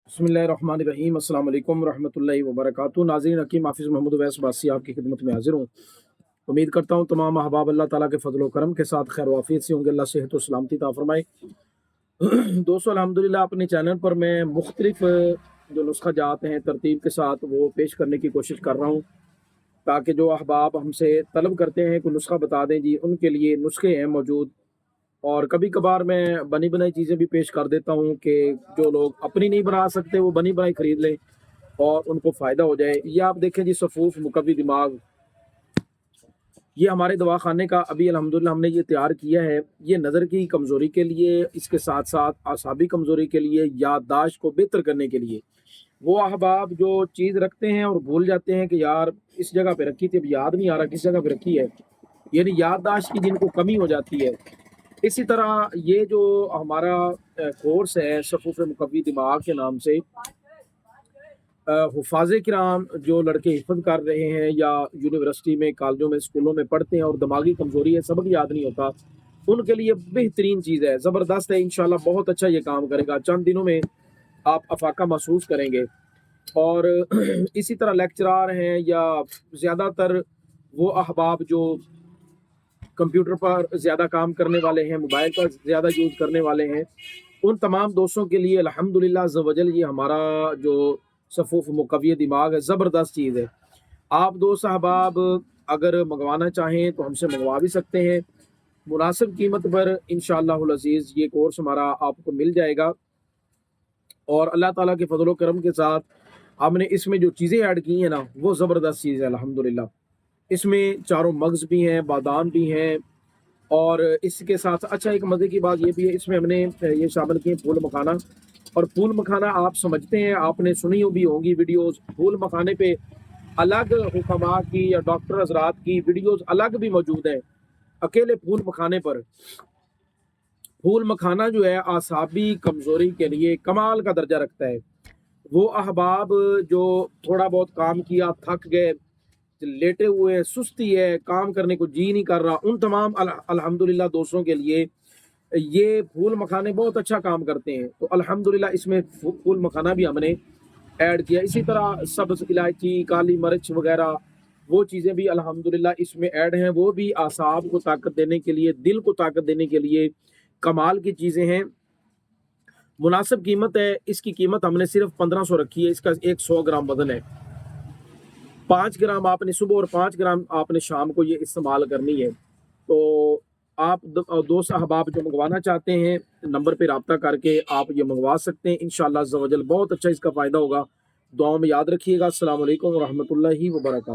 बिस्मिल्लाहिर्रहमानिर्रहीम अस्सलाम वालेकुम रहमतुल्लाहि व बरकातहू। नाज़रीन, हकीम हाफिज़ मोहम्मद उवैस बासी आपकी खिदमत में हाजिर हूँ। उम्मीद करता हूँ तमाम अहबाब अल्लाह ताला के फ़ज़ल व करम के साथ खैर वाफ़ियत से होंगे। अल्लाह सेहत व सलामती अता फ़रमाए। दोस्तों, अल्हम्दुलिल्लाह अपने चैनल पर मैं मुख्तलिफ़ जो नुस्ख़ा जात हैं तरतीब के साथ वो पेश करने की कोशिश कर रहा हूँ, ताकि जो अहबाब हमसे तलब करते हैं कोई नुस्ख़ा बता दें जी, उनके लिए नुस्खे हैं मौजूद। और कभी कभार मैं बनी बनाई चीज़ें भी पेश कर देता हूँ कि जो लोग अपनी नहीं बना सकते वो बनी बनाई खरीद लें और उनको फ़ायदा हो जाए। ये आप देखें जी, सफूफ मुकव्वी दिमाग, ये हमारे दवाखाने का अभी अल्हम्दुलिल्लाह हमने ये तैयार किया है। ये नज़र की कमज़ोरी के लिए, इसके साथ साथ आसाबी कमज़ोरी के लिए, याददाश्त को बेहतर करने के लिए। वो अहबाब जो चीज़ रखते हैं और भूल जाते हैं कि यार इस जगह पे रखी थी, अब याद नहीं आ रहा किस जगह पे रखी है, यानी याददाश्त की जिनको कमी हो जाती है। इसी तरह ये जो हमारा कोर्स है सफ़ूफ़ मुकव्वी दिमाग के नाम से, हुफ़ाज़े किराम जो लड़के हिफ़्ज़ कर रहे हैं या यूनिवर्सिटी में, कॉलेजों में, स्कूलों में पढ़ते हैं और दिमागी कमज़ोरी है, सबक याद नहीं होता, उनके लिए बेहतरीन चीज़ है, ज़बरदस्त है। इंशाल्लाह बहुत अच्छा ये काम करेगा। चंद दिनों में आप अफ़ाका महसूस करेंगे। और इसी तरह लेक्चरार हैं या ज़्यादातर वो अहबाब जो कंप्यूटर पर ज़्यादा काम करने वाले हैं, मोबाइल का ज़्यादा यूज़ करने वाले हैं, उन तमाम दोस्तों के लिए अल्हम्दुलिल्लाह अज़्ज़ व जल ये हमारा जो सफ़ूफ़ मुकव्वी दिमाग है, ज़बरदस्त चीज़ है। आप दोस्त अहबाब अगर मंगवाना चाहें तो हमसे मंगवा भी सकते हैं। मुनासिब कीमत पर इंशाअल्लाहुल अज़ीज़ ये कोर्स हमारा आपको मिल जाएगा। और अल्लाह ताला के फ़ज़ल व करम के साथ हमने इसमें जो चीज़ें ऐड की हैं ना, वो ज़बरदस्त चीज़ है अल्हम्दुलिल्लाह। इसमें चारों मग़ज़ भी हैं, बादाम भी हैं, और इसके साथ अच्छा एक मज़े की बात ये भी है, इसमें हमने ये शामिल किए फूल मखाना। और फूल मखाना आप समझते हैं, आपने सुनी भी होंगी वीडियोज़। फूल मखाने पे अलग हुक्मा की या डॉक्टर हज़रात की वीडियोज़ अलग भी मौजूद हैं। अकेले फूल मखाने पर, फूल मखाना जो है आसाबी कमज़ोरी के लिए कमाल का दर्जा रखता है। वो अहबाब जो थोड़ा बहुत काम किया, थक गए, लेटे हुए हैं, सुस्ती है, काम करने को जी नहीं कर रहा, उन तमाम अल्हम्दुलिल्लाह दोस्तों के लिए ये फूल मखाने बहुत अच्छा काम करते हैं। तो अल्हम्दुलिल्लाह इसमें फूल मखाना भी हमने ऐड किया। इसी तरह सब्ज़ इलायची, काली मिर्च वगैरह वो चीज़ें भी अल्हम्दुलिल्लाह इसमें ऐड हैं। वो भी आसाब को ताकत देने के लिए, दिल को ताकत देने के लिए कमाल की चीज़ें हैं। मुनासिब कीमत है, इसकी कीमत हमने सिर्फ 1500 रखी है। इसका एक 100 ग्राम वजन है। 5 ग्राम आपने सुबह और 5 ग्राम आपने शाम को ये इस्तेमाल करनी है। तो आप दोस्त अहबाब जो मंगवाना चाहते हैं, नंबर पे रब्ता करके आप ये मंगवा सकते हैं। इंशाअल्लाह अज़्ज़ व जल बहुत अच्छा इसका फ़ायदा होगा। दुआओं में याद रखिएगा। अस्सलाम वालेकुम व रहमतुल्लाहि व बरकातहू।